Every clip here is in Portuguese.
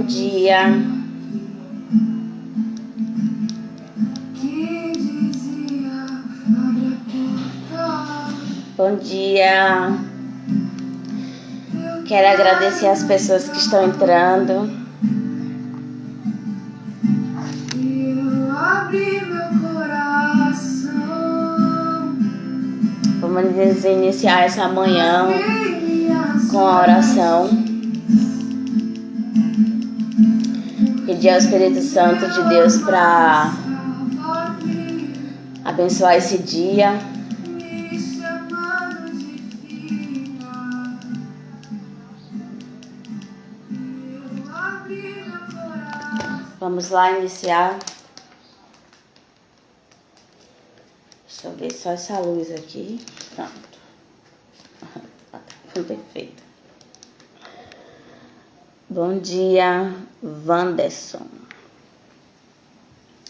dia. Bom dia. Quero agradecer as pessoas que estão entrando. Vamos iniciar essa manhã com a oração. Pedir ao Espírito Santo de Deus para abençoar esse dia. Vamos lá iniciar. Deixa eu ver só essa luz aqui. Pronto. Perfeito. Bom dia, Wanderson.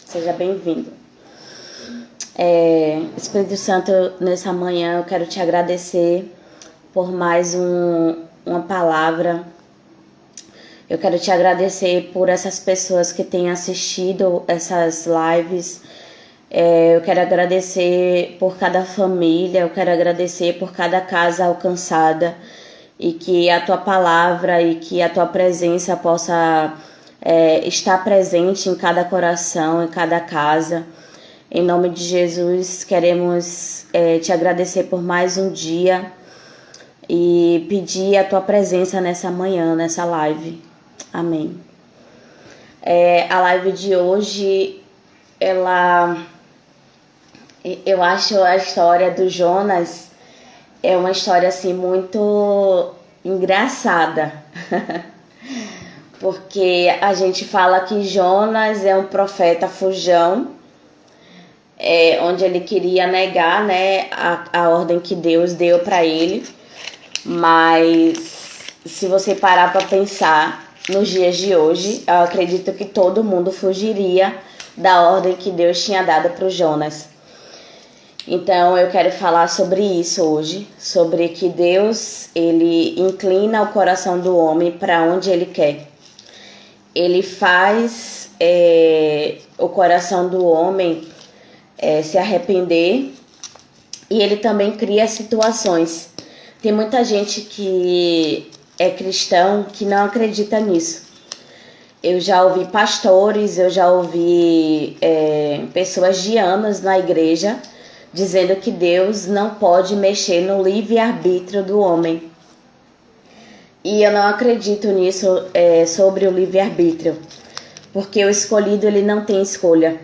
Seja bem-vindo. Espírito Santo, nessa manhã eu quero te agradecer por mais uma palavra. Eu quero te agradecer por essas pessoas que têm assistido essas lives. Eu quero agradecer por cada família, eu quero agradecer por cada casa alcançada e que a tua palavra e que a tua presença possa estar presente em cada coração, em cada casa. Em nome de Jesus, queremos te agradecer por mais um dia e pedir a tua presença nessa manhã, nessa live. Amém. A live de hoje, eu acho a história do Jonas é uma história assim muito engraçada. Porque a gente fala que Jonas é um profeta fujão, onde ele queria negar, né, a ordem que Deus deu para ele. Mas se você parar para pensar, nos dias de hoje, eu acredito que todo mundo fugiria da ordem que Deus tinha dado para o Jonas. Então eu quero falar sobre isso hoje, sobre que Deus, ele inclina o coração do homem para onde ele quer. Ele faz o coração do homem se arrepender e ele também cria situações. Tem muita gente que é cristão que não acredita nisso. Eu já ouvi pastores, eu já ouvi pessoas de anos na igreja dizendo que Deus não pode mexer no livre-arbítrio do homem. E eu não acredito nisso sobre o livre-arbítrio, porque o escolhido ele não tem escolha.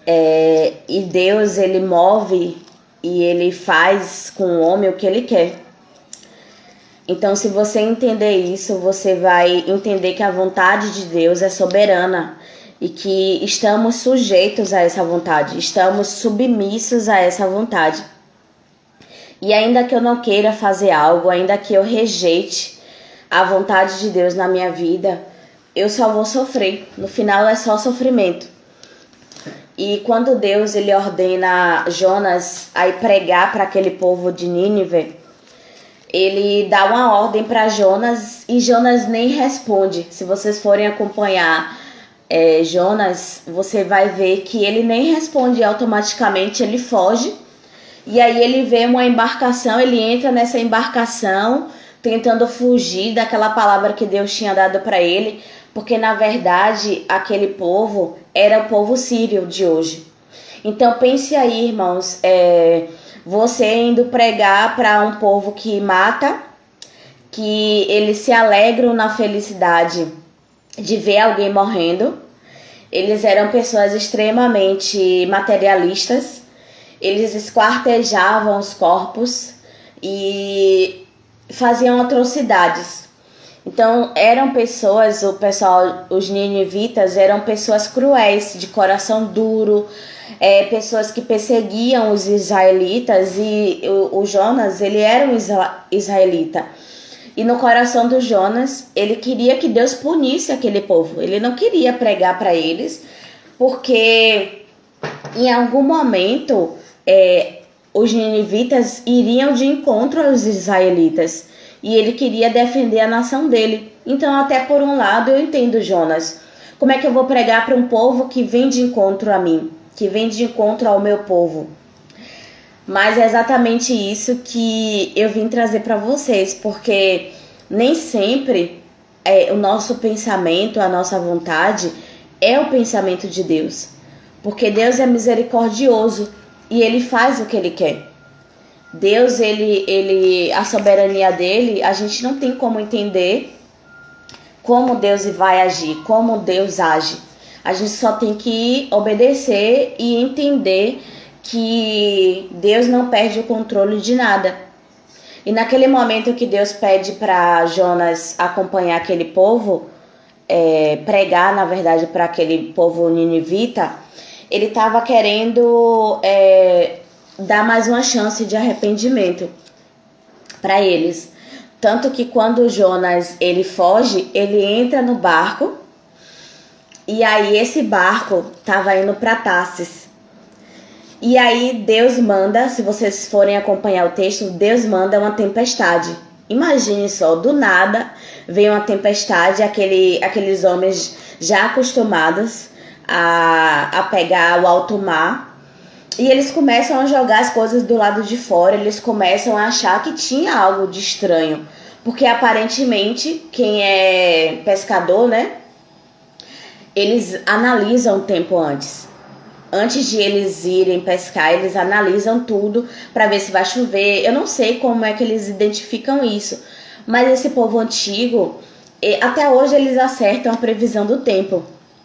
E Deus ele move e ele faz com o homem o que ele quer. Então, se você entender isso, você vai entender que a vontade de Deus é soberana e que estamos sujeitos a essa vontade, estamos submissos a essa vontade. E ainda que eu não queira fazer algo, ainda que eu rejeite a vontade de Deus na minha vida, eu só vou sofrer. No final é só sofrimento. E quando Deus ele ordena Jonas a ir pregar para aquele povo de Nínive, ele dá uma ordem para Jonas e Jonas nem responde. Se vocês forem acompanhar Jonas, você vai ver que ele nem responde automaticamente, ele foge. E aí ele vê uma embarcação, ele entra nessa embarcação tentando fugir daquela palavra que Deus tinha dado para ele, porque na verdade aquele povo era o povo sírio de hoje. Então pense aí, irmãos, você indo pregar para um povo que mata, que eles se alegram na felicidade de ver alguém morrendo. Eles eram pessoas extremamente materialistas, eles esquartejavam os corpos e faziam atrocidades. Então eram pessoas, os ninivitas eram pessoas cruéis, de coração duro, pessoas que perseguiam os israelitas, e o Jonas, ele era um israelita. E no coração do Jonas, ele queria que Deus punisse aquele povo. Ele não queria pregar para eles, porque em algum momento os ninivitas iriam de encontro aos israelitas. E ele queria defender a nação dele. Então, até por um lado, eu entendo Jonas. Como é que eu vou pregar para um povo que vem de encontro a mim, que vem de encontro ao meu povo? Mas é exatamente isso que eu vim trazer para vocês, porque nem sempre o nosso pensamento, a nossa vontade é o pensamento de Deus. Porque Deus é misericordioso e Ele faz o que Ele quer. Deus, a soberania dele, a gente não tem como entender como Deus vai agir, como Deus age. A gente só tem que obedecer e entender que Deus não perde o controle de nada. E naquele momento que Deus pede para Jonas acompanhar aquele povo, pregar, na verdade, para aquele povo ninivita, ele estava querendo dar mais uma chance de arrependimento para eles. Tanto que quando Jonas ele foge, ele entra no barco, e aí esse barco estava indo para Tarsis. E aí Deus manda, se vocês forem acompanhar o texto, Deus manda uma tempestade. Imagine só, do nada vem uma tempestade, aqueles homens já acostumados a pegar o alto mar. E eles começam a jogar as coisas do lado de fora, eles começam a achar que tinha algo de estranho. Porque aparentemente, quem é pescador, né? Eles analisam o tempo antes. Antes de eles irem pescar, eles analisam tudo para ver se vai chover. Eu não sei como é que eles identificam isso. Mas esse povo antigo, até hoje eles acertam a previsão do tempo.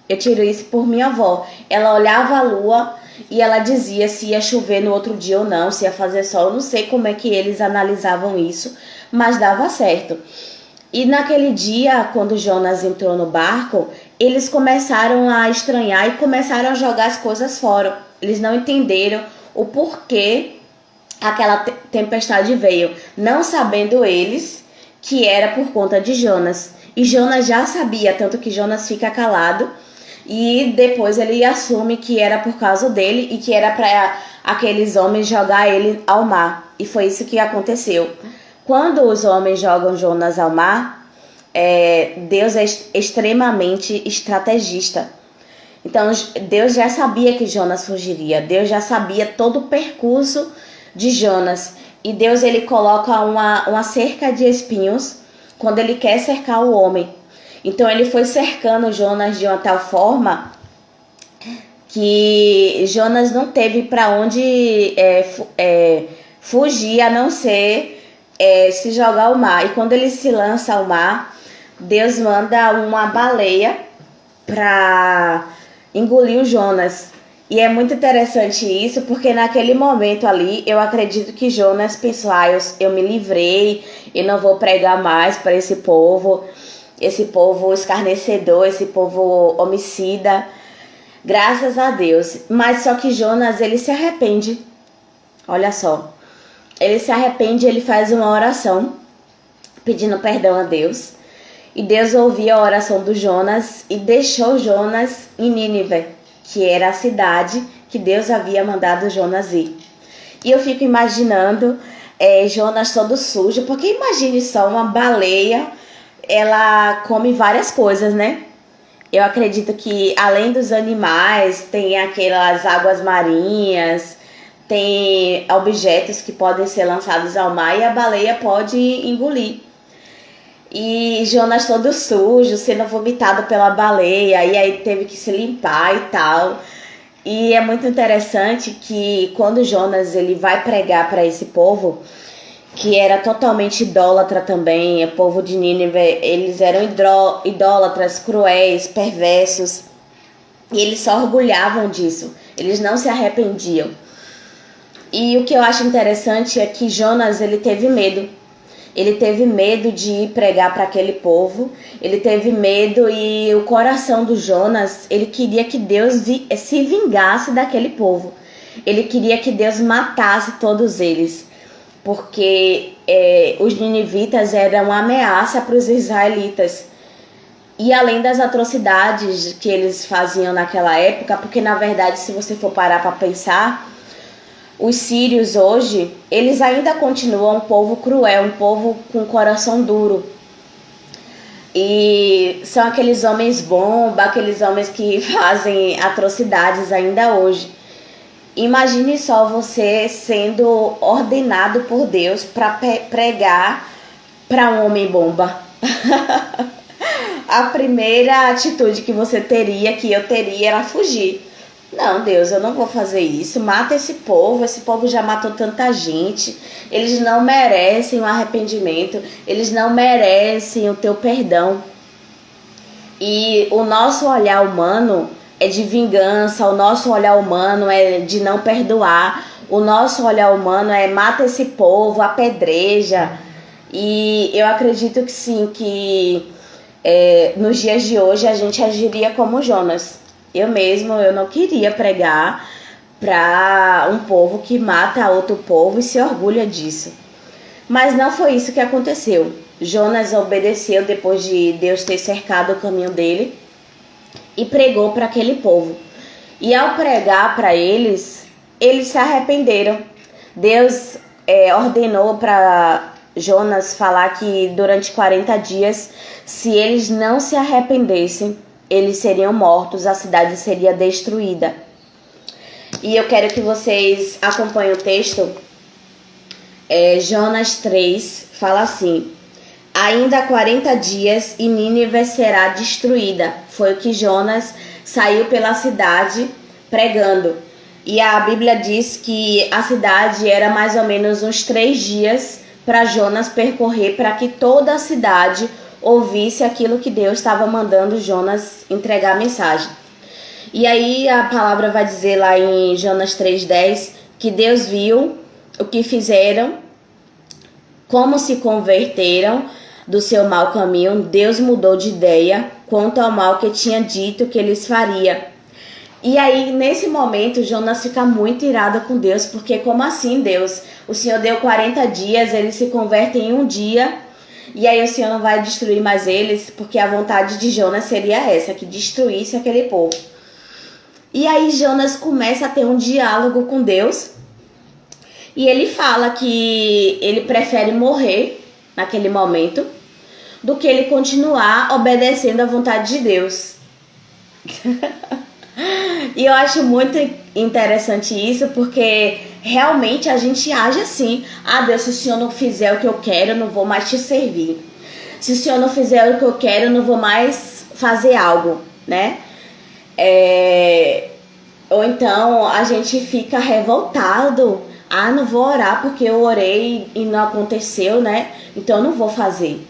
Eu tiro isso por minha avó. Ela olhava a lua e ela dizia se ia chover no outro dia ou não, se ia fazer sol. Eu não sei como é que eles analisavam isso, mas dava certo. E naquele dia, quando Jonas entrou no barco, eles começaram a estranhar e começaram a jogar as coisas fora. Eles não entenderam o porquê aquela tempestade veio, não sabendo eles que era por conta de Jonas. E Jonas já sabia, tanto que Jonas fica calado e depois ele assume que era por causa dele e que era para aqueles homens jogar ele ao mar. E foi isso que aconteceu. Quando os homens jogam Jonas ao mar, Deus é extremamente estrategista. Então Deus já sabia que Jonas fugiria. Deus já sabia todo o percurso de Jonas. E Deus ele coloca uma cerca de espinhos quando ele quer cercar o homem. Então ele foi cercando Jonas de uma tal forma que Jonas não teve para onde fugir a não ser se jogar ao mar. E quando ele se lança ao mar, Deus manda uma baleia para engolir o Jonas. E é muito interessante isso, porque naquele momento ali, eu acredito que Jonas pensou, eu me livrei, eu não vou pregar mais para esse povo escarnecedor, esse povo homicida. Graças a Deus. Mas só que Jonas, ele se arrepende. Olha só. Ele se arrepende, ele faz uma oração pedindo perdão a Deus. E Deus ouviu a oração do Jonas e deixou Jonas em Nínive, que era a cidade que Deus havia mandado Jonas ir. E eu fico imaginando Jonas todo sujo, porque imagine só uma baleia, ela come várias coisas, né? Eu acredito que além dos animais, tem aquelas águas marinhas, tem objetos que podem ser lançados ao mar e a baleia pode engolir. E Jonas todo sujo, sendo vomitado pela baleia, e aí teve que se limpar e tal. E é muito interessante que quando Jonas ele vai pregar para esse povo, que era totalmente idólatra também, o povo de Nínive, eles eram idólatras, cruéis, perversos, e eles só orgulhavam disso, eles não se arrependiam. E o que eu acho interessante é que Jonas ele teve medo. Ele teve medo de ir pregar para aquele povo, ele teve medo e o coração do Jonas, ele queria que Deus se vingasse daquele povo. Ele queria que Deus matasse todos eles, porque os ninivitas eram uma ameaça para os israelitas. E além das atrocidades que eles faziam naquela época, porque na verdade, se você for parar para pensar, os sírios hoje, eles ainda continuam um povo cruel, um povo com coração duro. E são aqueles homens bomba, aqueles homens que fazem atrocidades ainda hoje. Imagine só você sendo ordenado por Deus para pregar para um homem bomba. A primeira atitude que você teria, que eu teria, era fugir. Não, Deus, eu não vou fazer isso. Mata esse povo já matou tanta gente. Eles não merecem o arrependimento, eles não merecem o teu perdão. E o nosso olhar humano é de vingança, o nosso olhar humano é de não perdoar, o nosso olhar humano é mata esse povo, apedreja. E eu acredito que sim, que nos dias de hoje a gente agiria como Jonas. Eu não queria pregar para um povo que mata outro povo e se orgulha disso. Mas não foi isso que aconteceu. Jonas obedeceu depois de Deus ter cercado o caminho dele e pregou para aquele povo. E ao pregar para eles, eles se arrependeram. Deus ordenou para Jonas falar que durante 40 dias, se eles não se arrependessem, eles seriam mortos, a cidade seria destruída. E eu quero que vocês acompanhem o texto. Jonas 3 fala assim: ainda 40 dias e Nínive será destruída. Foi o que Jonas saiu pela cidade pregando. E a Bíblia diz que a cidade era mais ou menos uns 3 dias para Jonas percorrer, para que toda a cidade ouvisse aquilo que Deus estava mandando Jonas entregar a mensagem. E aí a palavra vai dizer lá em Jonas 3:10 que Deus viu o que fizeram, como se converteram do seu mau caminho. Deus mudou de ideia quanto ao mal que tinha dito que eles faria. E aí, nesse momento, Jonas fica muito irado com Deus, porque como assim, Deus? O Senhor deu 40 dias, eles se convertem em um dia, e aí o Senhor não vai destruir mais eles, porque a vontade de Jonas seria essa, que destruísse aquele povo. E aí Jonas começa a ter um diálogo com Deus, e ele fala que ele prefere morrer naquele momento do que ele continuar obedecendo à vontade de Deus. E eu acho muito interessante isso, porque realmente a gente age assim. Ah, Deus, se o Senhor não fizer o que eu quero, eu não vou mais te servir. Se o Senhor não fizer o que eu quero, eu não vou mais fazer algo, né? Ou então a gente fica revoltado. Ah, não vou orar porque eu orei e não aconteceu, né? Então eu não vou fazer.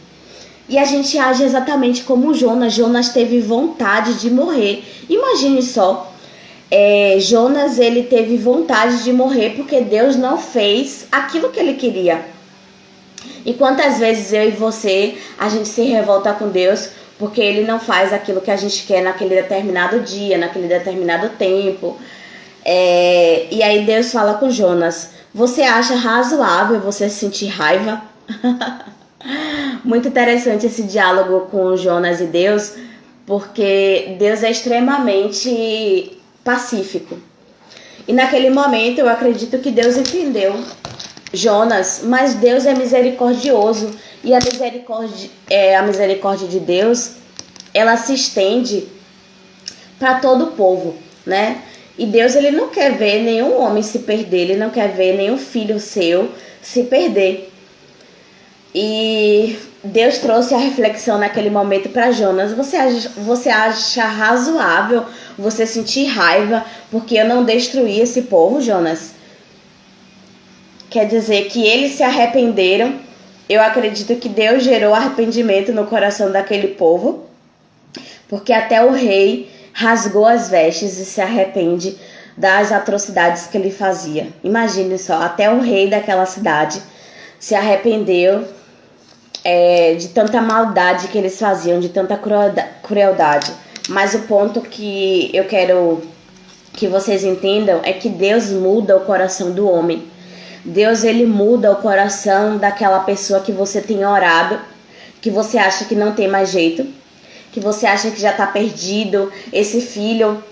E a gente age exatamente como Jonas. Jonas teve vontade de morrer. Imagine só. Jonas, ele teve vontade de morrer porque Deus não fez aquilo que ele queria. E quantas vezes eu e você, a gente se revolta com Deus porque ele não faz aquilo que a gente quer naquele determinado dia, naquele determinado tempo. E aí Deus fala com Jonas: você acha razoável você sentir raiva? Muito interessante esse diálogo com Jonas e Deus, porque Deus é extremamente pacífico. E naquele momento eu acredito que Deus entendeu Jonas, mas Deus é misericordioso, e a misericórdia de Deus, ela se estende para todo o povo, né? E Deus, ele não quer ver nenhum homem se perder, ele não quer ver nenhum filho seu se perder. E Deus trouxe a reflexão naquele momento para Jonas: você acha razoável você sentir raiva porque eu não destruí esse povo, Jonas? Quer dizer que eles se arrependeram. Eu acredito que Deus gerou arrependimento no coração daquele povo, porque até o rei rasgou as vestes e se arrepende das atrocidades que ele fazia. Imagine só, até o rei daquela cidade se arrependeu de tanta maldade que eles faziam, de tanta crueldade. Mas o ponto que eu quero que vocês entendam é que Deus muda o coração do homem. Deus, ele muda o coração daquela pessoa que você tem orado, que você acha que não tem mais jeito, que você acha que já está perdido, esse filho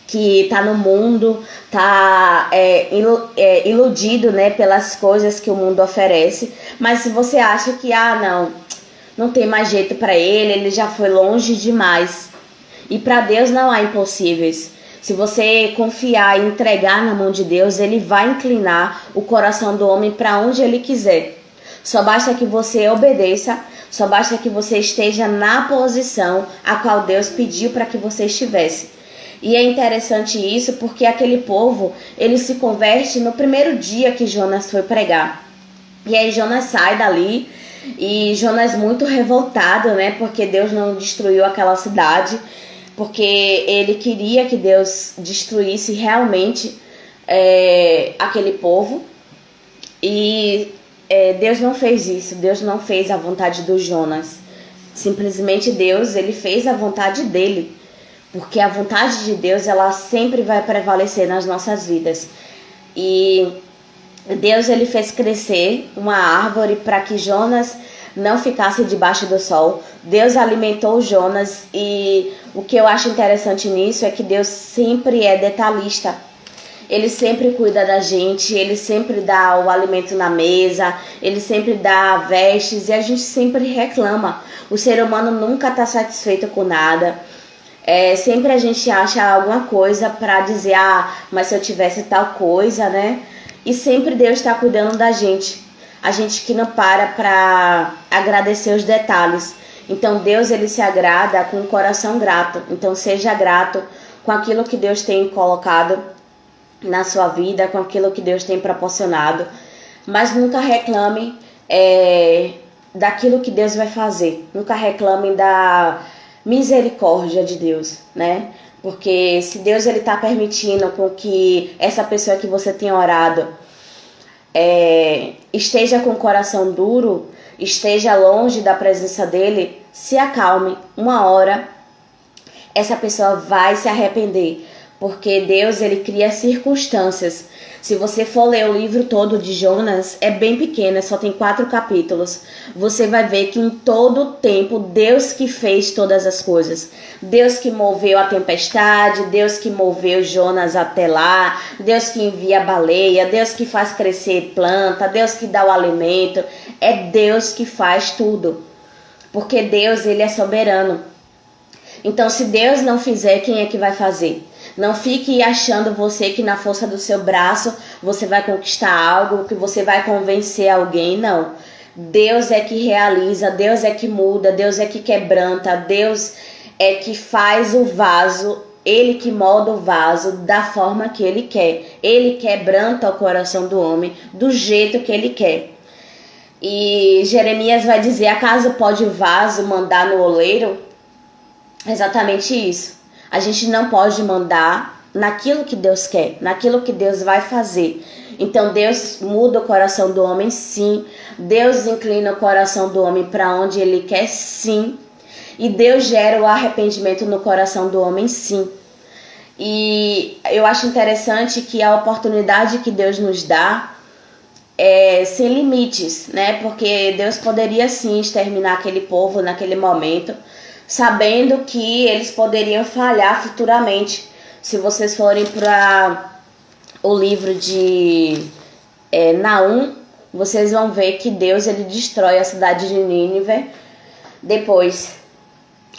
que está no mundo, está iludido, né, pelas coisas que o mundo oferece. Mas se você acha que, não, não tem mais jeito para ele já foi longe demais. E para Deus não há impossíveis. Se você confiar e entregar na mão de Deus, ele vai inclinar o coração do homem para onde ele quiser. Só basta que você obedeça, só basta que você esteja na posição a qual Deus pediu para que você estivesse. E é interessante isso porque aquele povo, ele se converte no primeiro dia que Jonas foi pregar. E aí Jonas sai dali e Jonas muito revoltado, né? Porque Deus não destruiu aquela cidade, porque ele queria que Deus destruísse realmente aquele povo. E Deus não fez isso, Deus não fez a vontade do Jonas. Simplesmente Deus, ele fez a vontade dele. Porque a vontade de Deus, ela sempre vai prevalecer nas nossas vidas. E Deus, ele fez crescer uma árvore para que Jonas não ficasse debaixo do sol. Deus alimentou Jonas e o que eu acho interessante nisso é que Deus sempre é detalhista. Ele sempre cuida da gente, ele sempre dá o alimento na mesa, ele sempre dá vestes e a gente sempre reclama. O ser humano nunca está satisfeito com nada. Sempre a gente acha alguma coisa para dizer, mas se eu tivesse tal coisa, né? E sempre Deus está cuidando da gente. A gente que não para agradecer os detalhes. Então Deus, ele se agrada com o coração grato. Então seja grato com aquilo que Deus tem colocado na sua vida, com aquilo que Deus tem proporcionado. Mas nunca reclame daquilo que Deus vai fazer. Nunca reclame da misericórdia de Deus, né? Porque se Deus ele está permitindo com que essa pessoa que você tem orado esteja com o coração duro, esteja longe da presença dele, se acalme. Uma hora essa pessoa vai se arrepender, porque Deus ele cria circunstâncias. Se você for ler o livro todo de Jonas, é bem pequeno, só tem 4 capítulos. Você vai ver que em todo o tempo, Deus que fez todas as coisas. Deus que moveu a tempestade, Deus que moveu Jonas até lá, Deus que envia a baleia, Deus que faz crescer planta, Deus que dá o alimento. É Deus que faz tudo, porque Deus ele é soberano. Então, se Deus não fizer, quem é que vai fazer? Não fique achando você que na força do seu braço você vai conquistar algo, que você vai convencer alguém. Não. Deus é que realiza, Deus é que muda, Deus é que quebranta, Deus é que faz o vaso, ele que molda o vaso da forma que ele quer. Ele quebranta o coração do homem do jeito que ele quer. E Jeremias vai dizer, acaso pode o vaso mandar no oleiro? Exatamente isso. A gente não pode mandar naquilo que Deus quer, naquilo que Deus vai fazer. Então Deus muda o coração do homem, sim. Deus inclina o coração do homem para onde ele quer, sim. E Deus gera o arrependimento no coração do homem, sim. E eu acho interessante que a oportunidade que Deus nos dá é sem limites, né? Porque Deus poderia sim exterminar aquele povo naquele momento, sabendo que eles poderiam falhar futuramente. Se vocês forem para o livro de Naum, vocês vão ver que Deus ele destrói a cidade de Nínive. Depois,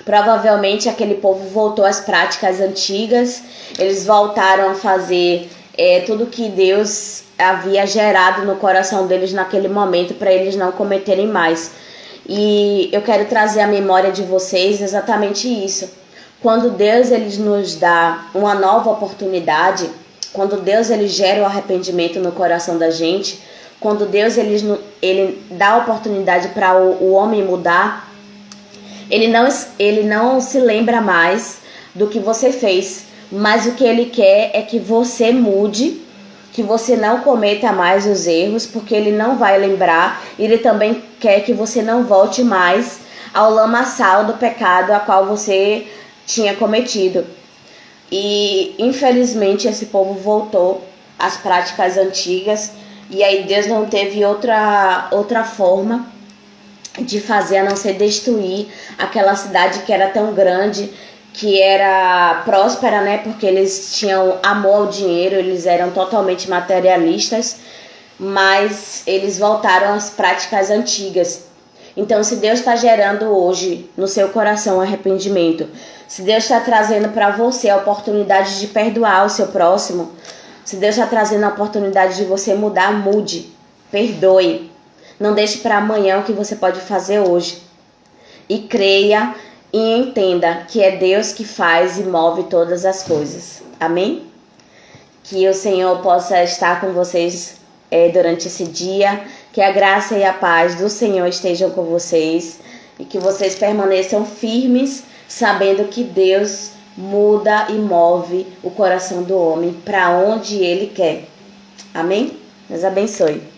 provavelmente aquele povo voltou às práticas antigas, eles voltaram a fazer tudo que Deus havia gerado no coração deles naquele momento para eles não cometerem mais. E eu quero trazer à memória de vocês exatamente isso. Quando Deus ele nos dá uma nova oportunidade, quando Deus ele gera o arrependimento no coração da gente, quando Deus ele dá a oportunidade para o homem mudar, ele não se lembra mais do que você fez, mas o que ele quer é que você mude, que você não cometa mais os erros, porque ele não vai lembrar. Ele também quer que você não volte mais ao lamaçal do pecado a qual você tinha cometido. E infelizmente esse povo voltou às práticas antigas, e aí Deus não teve outra forma de fazer a não ser destruir aquela cidade que era tão grande, que era próspera, né? Porque eles tinham amor ao dinheiro, eles eram totalmente materialistas, mas eles voltaram às práticas antigas. Então, se Deus está gerando hoje no seu coração arrependimento, se Deus está trazendo para você a oportunidade de perdoar o seu próximo, se Deus está trazendo a oportunidade de você mudar, mude, perdoe. Não deixe para amanhã o que você pode fazer hoje. E creia e entenda que é Deus que faz e move todas as coisas. Amém? Que o Senhor possa estar com vocês durante esse dia. Que a graça e a paz do Senhor estejam com vocês. E que vocês permaneçam firmes, sabendo que Deus muda e move o coração do homem para onde Ele quer. Amém? Deus abençoe.